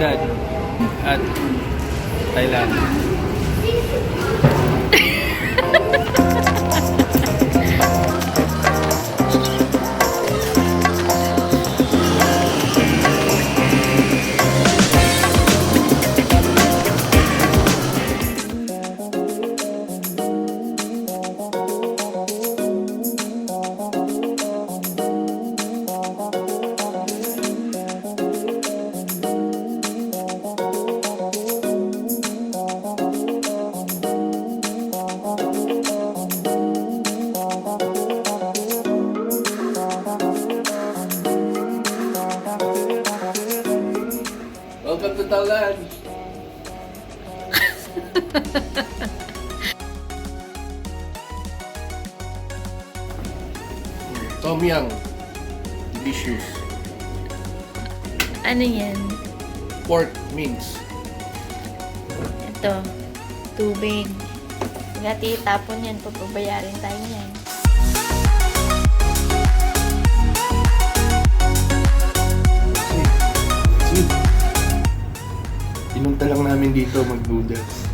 syudad at Thailand. Welcome to Thailand! Tom Yum. Delicious. Ano yan? Pork mince. Ito. Tubig. Gati tapon yan. Papabayarin tayo yan. Pinunta lang namin dito mag-noodles.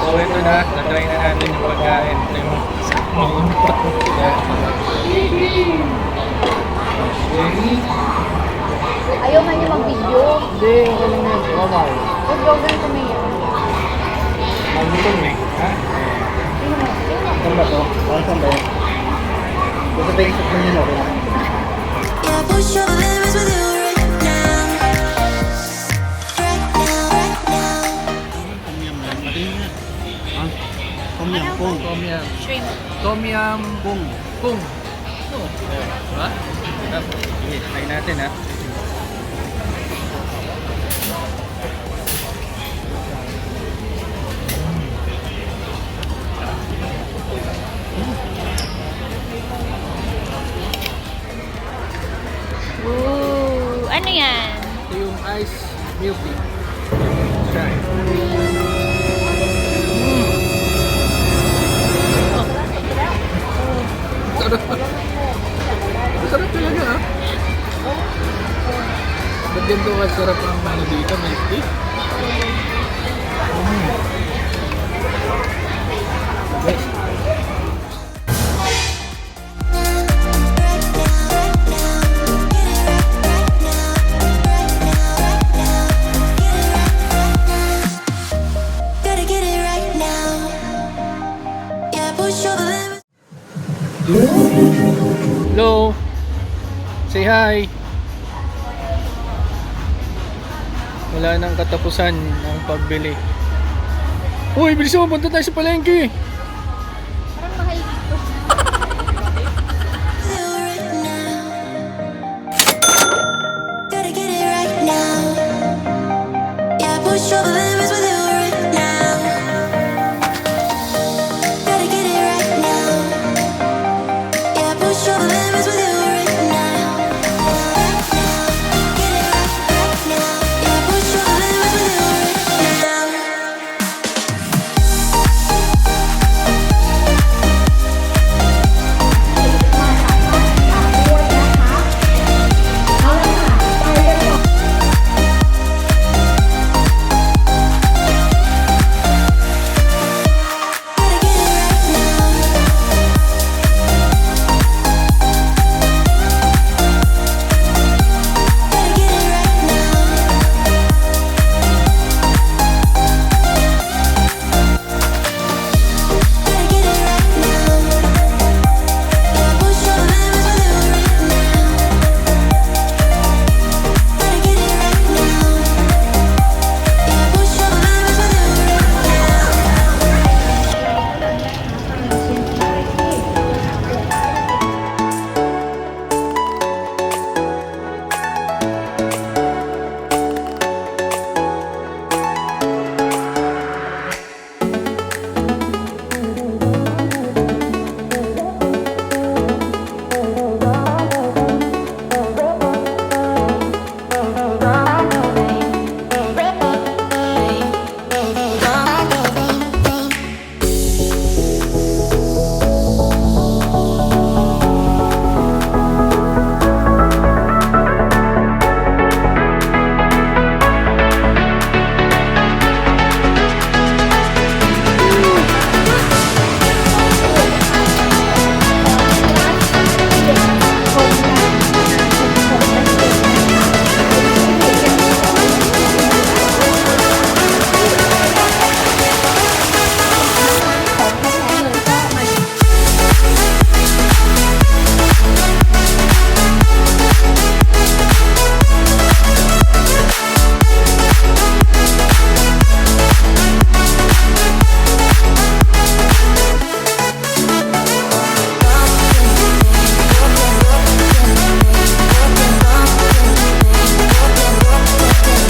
So ito na, na-try na natin yung pagkain. Ito yung maunpat. Ayaw man niya mag-video. Hindi, okay lang yan. Normal. Huwag daw ganito may yan. Magutong eh. Ha? Saan ba to? Saan ba yun? Gusto tayo isip mo yun, okay lang. Yeah, push your limits with you right now. Right now, right now. Tom yum lang. Madaling nga. Ha? Tom yum kung. Tom yum. Shrimp. Tom yum kung. Kung. Ito. Diba? Sige, try natin ha. Ooh, ano yan? Ito yung ice milk tea. Try. Sarap. Sarap talaga ah. Ba't ganito kasarap ang ano dito, milk tea? Best. Push your limits. Hello. Hi! Wala nang katapusan ang pagbili. Uy, bilis mo, punta tayo sa palengke! Parang mahal dito. Right now. Gotta get it right now. Yeah, push all the limits with you right now. Gotta get it right now. Yeah, push all the limits with you right now. Right now. Get it right now. Yeah, push all the limits with you right now. Gotta get it right now. Gotta get it right now. Gotta get it right now. Yeah, push all the limits with you right now. Gotta get it right now. Yeah, push all the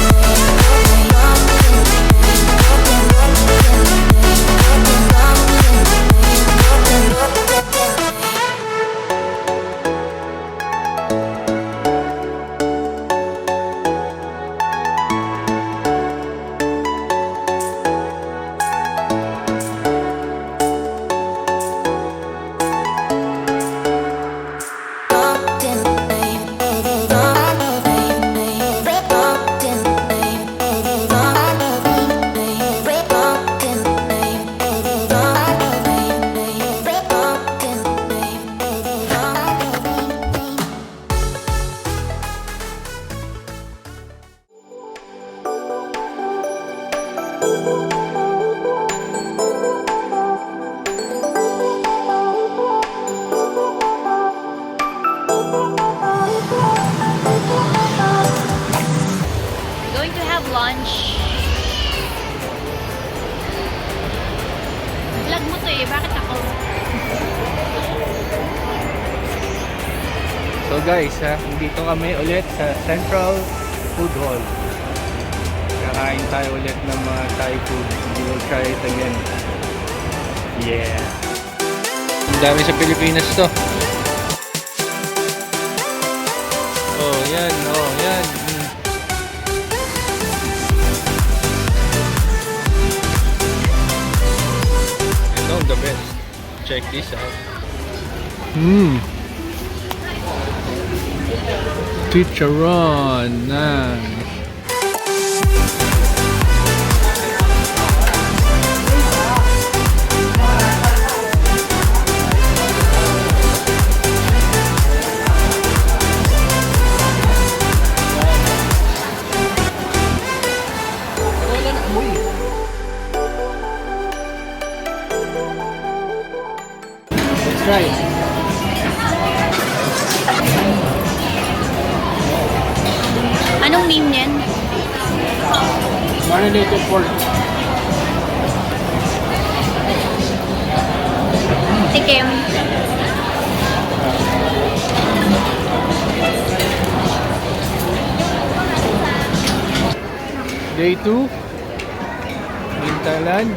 limits with you right now. Going to have lunch. Vlog mo to eh. Bakit ako? So guys, dito kami ulit sa Central Food Hall. Kakain tayo ulit ng mga Thai food. We will try it again. Yeah! Ang dami sa Pilipinas to. Oh, yan. Oh, yan. Ito ang the best. Check this out. Chicharon. Let's try it. Anong name niyan? Marinated pork. Tikim. Day 2 in Thailand.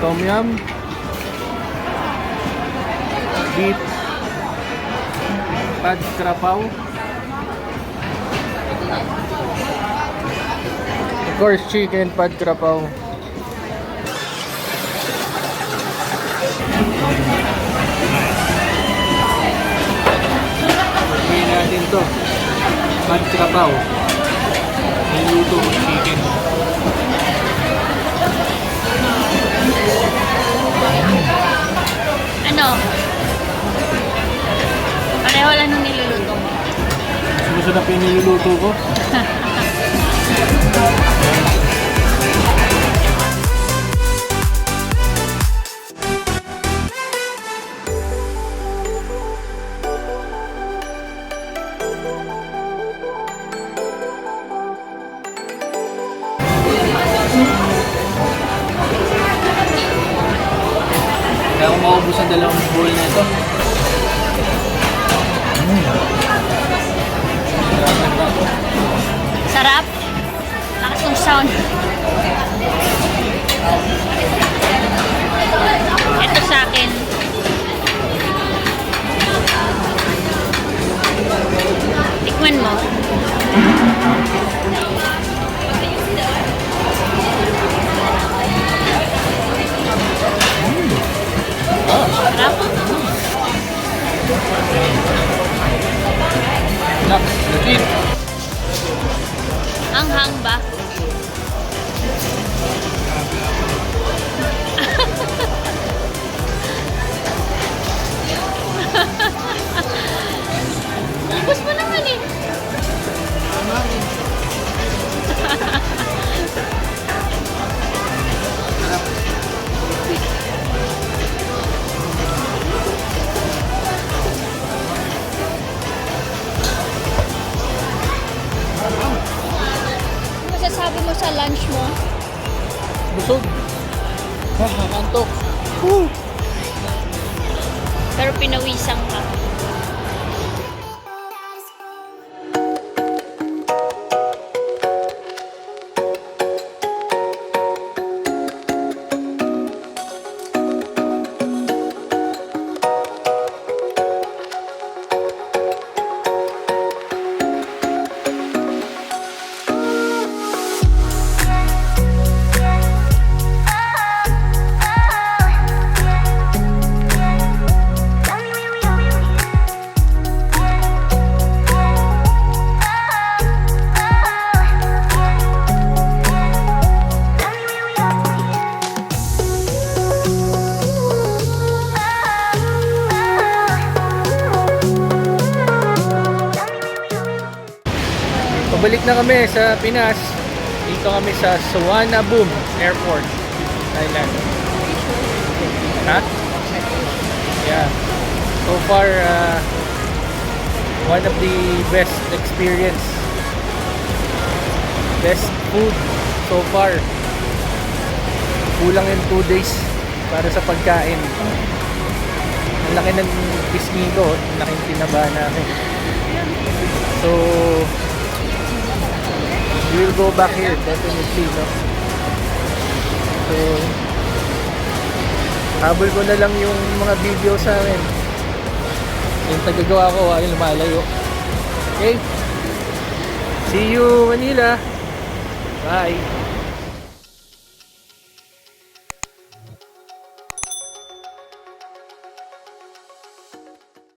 Tom Yum, beef pad krapao, of course chicken pad krapao. Pagkain natin to, pad krapao, niluto ko chicken. Ano? Pareho lang nung niluluto mo. Masarap yung niluluto ko. Kaya kung maubos ang dalawang bowl na ito. Sarap. Lakas ng sound. Ito sa akin. Tikman mo. Sarap. Legit. Anghang ba? Ubus mo naman eh. Ano masasabi mo sa lunch mo? Busog. Antok. Woo! Pero pinawisan ka. Pabalik na kami sa Pinas. Dito kami sa Suvarnabhumi Airport, Thailand. Ha? Yeah. So far, one of the best experience. Best food so far. Kulang yung 2 days para sa pagkain. Ang laki ng pisngi ko, ang laking tinaba namin. So, we'll go back here definitely, no? So habol ko na lang yung mga video sa akin, yung tagagawa ko ay lumalayo. Okay, see you Manila, bye.